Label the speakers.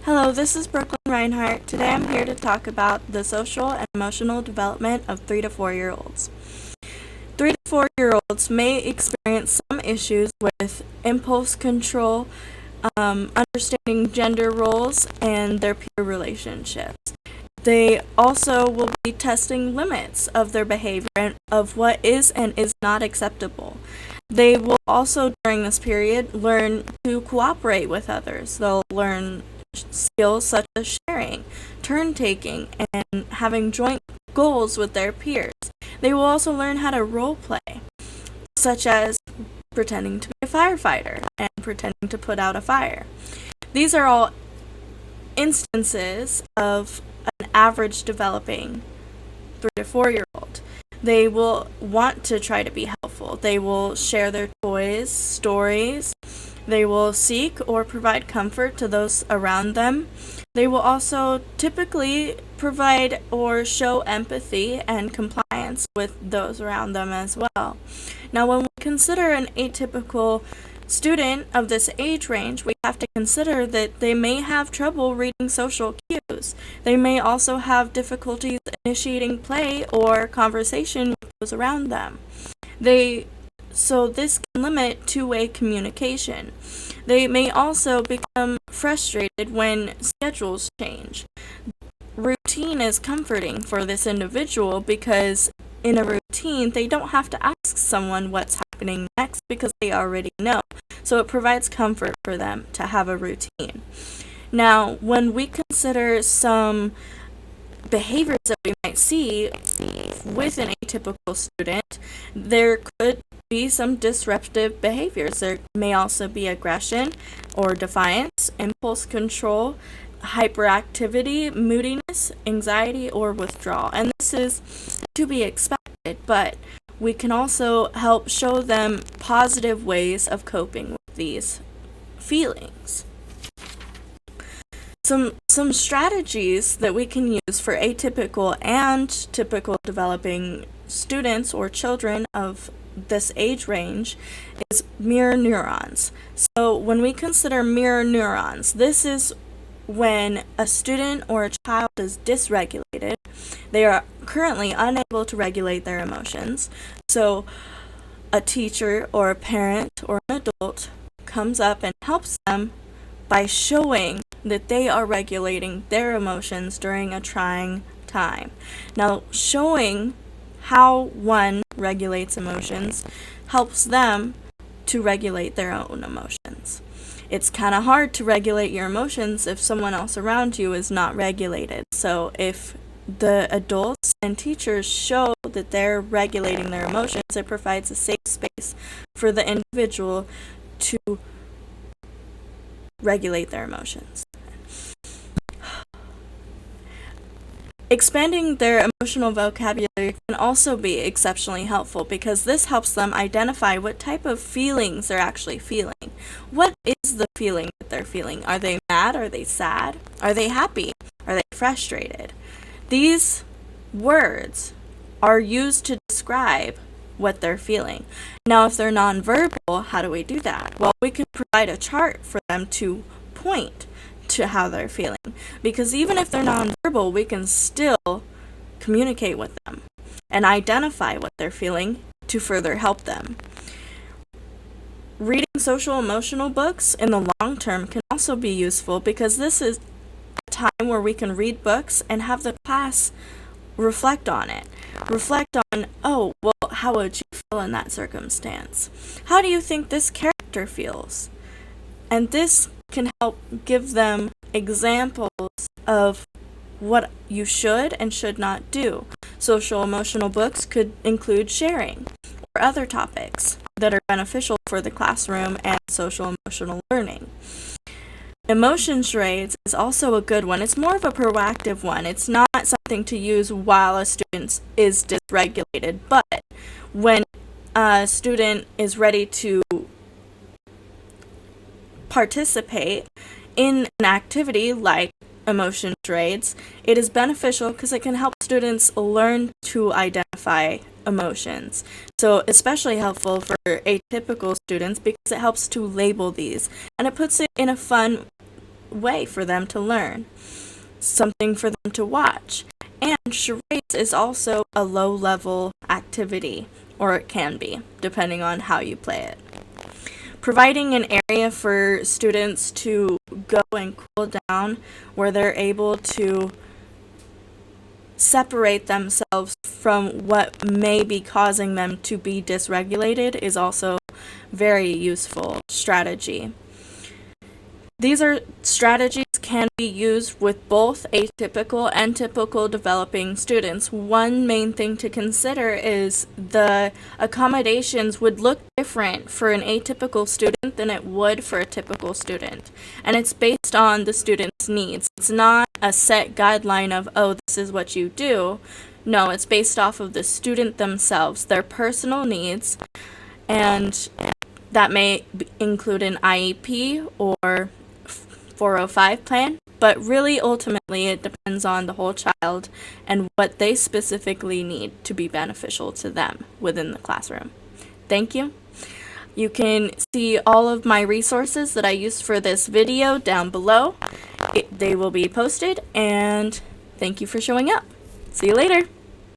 Speaker 1: Hello, this is Brooklyn Reinhardt. Today I'm here to talk about the social and emotional development of 3 to 4 year olds. 3 to 4 year olds may experience some issues with impulse control, understanding gender roles, and their peer relationships. They also will be testing limits of their behavior and of what is and is not acceptable. They will also, during this period, learn to cooperate with others. They'll learn skills such as sharing, turn taking, and having joint goals with their peers. They will also learn how to role play, such as pretending to be a firefighter and pretending to put out a fire. These are all instances of an average developing 3 to 4 year old. They will want to try to be helpful. They will share their toys, stories. They will seek or provide comfort to those around them. They will also typically provide or show empathy and compliance with those around them as well. Now, when we consider an atypical student of this age range, we have to consider that they may have trouble reading social cues. They may also have difficulties initiating play or conversation with those around them. So this can limit two-way communication. They may also become frustrated when schedules change. Routine is comforting for this individual because in a routine, they don't have to ask someone what's happening next because they already know. So it provides comfort for them to have a routine. Now, when we consider some behaviors that we might see with an atypical student, there could be some disruptive behaviors. There may also be aggression or defiance, impulse control, hyperactivity, moodiness, anxiety, or withdrawal. And this is to be expected, but we can also help show them positive ways of coping with these feelings. Some strategies that we can use for atypical and typical developing students or children of this age range is mirror neurons. So when we consider mirror neurons, this is when a student or a child is dysregulated. They are currently unable to regulate their emotions. So a teacher or a parent or an adult comes up and helps them by showing that they are regulating their emotions during a trying time. Now, showing how one regulates emotions helps them to regulate their own emotions. It's kind of hard to regulate your emotions if someone else around you is not regulated. So if the adults and teachers show that they're regulating their emotions, it provides a safe space for the individual to regulate their emotions. Expanding their emotional vocabulary can also be exceptionally helpful because this helps them identify what type of feelings they're actually feeling. What is the feeling that they're feeling? Are they mad? Are they sad? Are they happy? Are they frustrated? These words are used to describe what they're feeling. Now, if they're nonverbal, how do we do that? Well, we can provide a chart for them to point to how they're feeling, because even if they're nonverbal, we can still communicate with them and identify what they're feeling to further help them. Reading social emotional books in the long term can also be useful because this is a time where we can read books and have the class reflect on it. Reflect on, oh, well, how would you feel in that circumstance? How do you think this character feels? And this can help give them examples of what you should and should not do. Social emotional books could include sharing or other topics that are beneficial for the classroom and social emotional learning. Emotion charades is also a good one. It's more of a proactive one. It's not something to use while a student is dysregulated, but when a student is ready to participate in an activity like emotion charades, it is beneficial because it can help students learn to identify emotions. So especially helpful for atypical students because it helps to label these and it puts it in a fun way for them to learn, something for them to watch. And charades is also a low-level activity, or it can be, depending on how you play it. Providing an area for students to go and cool down where they're able to separate themselves from what may be causing them to be dysregulated is also very useful strategy. These are strategies can be used with both atypical and typical developing students. One main thing to consider is the accommodations would look different for an atypical student than it would for a typical student. And it's based on the student's needs. It's not a set guideline of, oh, this is what you do. No, it's based off of the student themselves, their personal needs, and that may include an IEP or 405 plan, but really ultimately it depends on the whole child and what they specifically need to be beneficial to them within the classroom. Thank you. You can see all of my resources that I used for this video down below. They will be posted, and thank you for showing up. See you later.